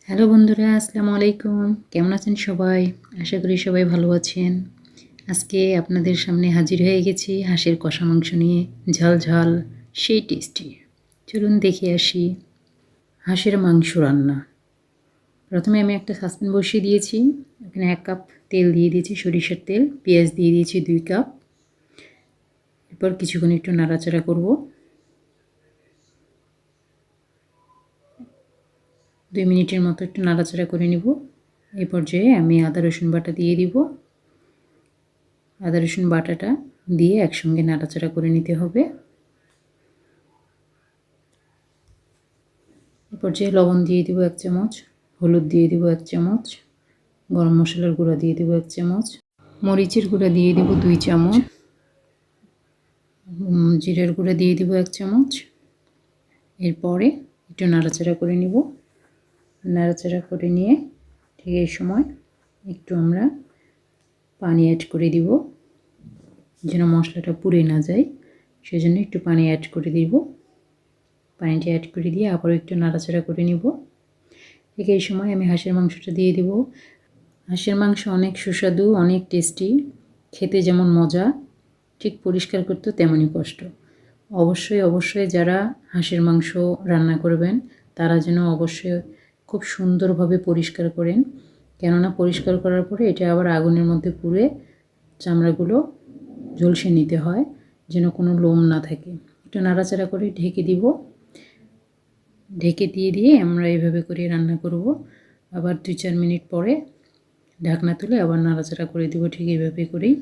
Hello বন্ধুরা, আসসালামু আলাইকুম। কেমন আছেন সবাই? আশা করি সবাই ভালো আছেন। আজকে আপনাদের সামনে হাজির হয়ে গেছি হাঁসের কষা মাংস নিয়ে, ঝাল ঝাল সেই টেস্টি। চলুন দেখে আসি হাঁসের মাংস রান্না। প্রথমে আমি একটা সসপ্যান বসিয়ে দিয়েছি। এখানে 1 কাপ তেল দিয়ে দিয়েছি, সরিষার তেল। পেঁয়াজ দিয়ে দিয়েছি 2 কাপ। এরপর কিছুক্ষণ একটু নাড়াচাড়া করব। 2 মিনিটের মতো একটু নাড়াচাড়া করে নিব। এই পর্যায়ে আমি আদা রসুন বাটা দিয়ে দিব। আদা রসুন বাটাটা দিয়ে একসঙ্গে নাড়াচাড়া করে নিতে হবে। এই পর্যায়ে লবণ দিয়ে দিব 1 চামচ, হলুদ দিয়ে দিব 1 চামচ, গরম মশলার গুঁড়া দিয়ে দিব 1 চামচ, মরিচের গুঁড়া দিয়ে দিব 2 চামচ, জিরার গুঁড়া দিয়ে দিব 1 চামচ। এরপরে একটু নাড়াচাড়া করে নিব। নাড়াচাড়া করে নিয়ে ঠিক এই সময় একটু আমরা পানি অ্যাড করে দিব, যেন মশলাটা পুড়ে না যায়। সেজন্য একটু পানি অ্যাড করে দিব। পানিটা অ্যাড করে দিয়ে আবারও একটু নাড়াচাড়া করে নিব। ঠিক এই সময় আমি হাঁসের মাংসটা দিয়ে দিব। হাঁসের মাংস অনেক সুস্বাদু, অনেক টেস্টি। খেতে যেমন মজা, ঠিক পরিষ্কার করতেও তেমনই কষ্ট। অবশ্যই যারা হাঁসের মাংস রান্না করবেন তারা যেন অবশ্যই খুব সুন্দরভাবে পরিষ্কার করেন। কেননা পরিষ্কার করার পরে এটা আবার আগুনের মধ্যে পুড়ে চামড়াগুলো ঝলসে নিতে হয়, যেন কোনো লোম না থাকে। একটু নাড়াচাড়া করে ঢেকে দিব। ঢেকে দিয়ে আমরা এভাবে করে রান্না করব। আবার 2-4 মিনিট পরে ঢাকনা তুলে আবার নাড়াচাড়া করে দিব, ঠিক এইভাবে করেই।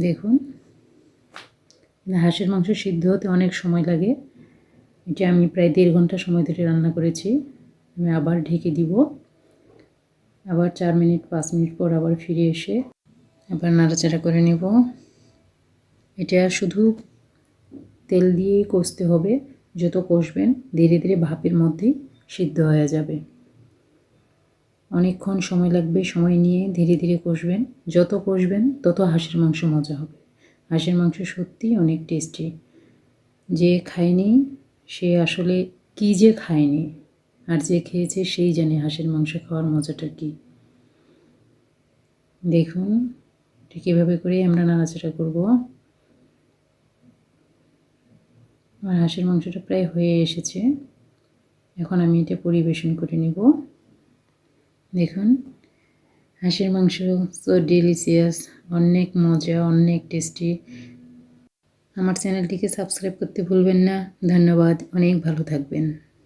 দেখুন, হাঁসের মাংস সিদ্ধ হতে অনেক সময় লাগে। এটা আমি প্রায় 1.5 ঘন্টা সময় ধরে রান্না করেছি। আমি আবার ঢেকে দিব। আবার 4 মিনিট 5 মিনিট পর আবার ফিরে এসে আবার নাড়াচাড়া করে নেব। এটা শুধু তেল দিয়েই কষতে হবে। যত কষবেন ধীরে ধীরে ভাপের মধ্যেই সিদ্ধ হয়ে যাবে। অনেকক্ষণ সময় লাগবে, সময় নিয়ে ধীরে ধীরে কষবেন। যত কষবেন তত হাঁসের মাংস মজা হবে। হাঁসের মাংস সত্যিই অনেক টেস্টি। যে খায়নি সে আসলে কী যে খায়নি, আর যে খেয়েছে সেই জানে হাঁসের মাংস খাওয়ার মজাটা কী। দেখুন, ঠিক এভাবে করেই আমরা নাড়াচাড়া করব। আমার হাঁসের মাংসটা প্রায় হয়ে এসেছে। এখন আমি এটা পরিবেশন করে নেব। দেখুন, হাঁসের মাংস সো ডেলিশিয়াস, অনেক মজা, অনেক টেস্টি। আমার চ্যানেলটিকে সাবস্ক্রাইব করতে ভুলবেন না। ধন্যবাদ, অনেক ভালো থাকবেন।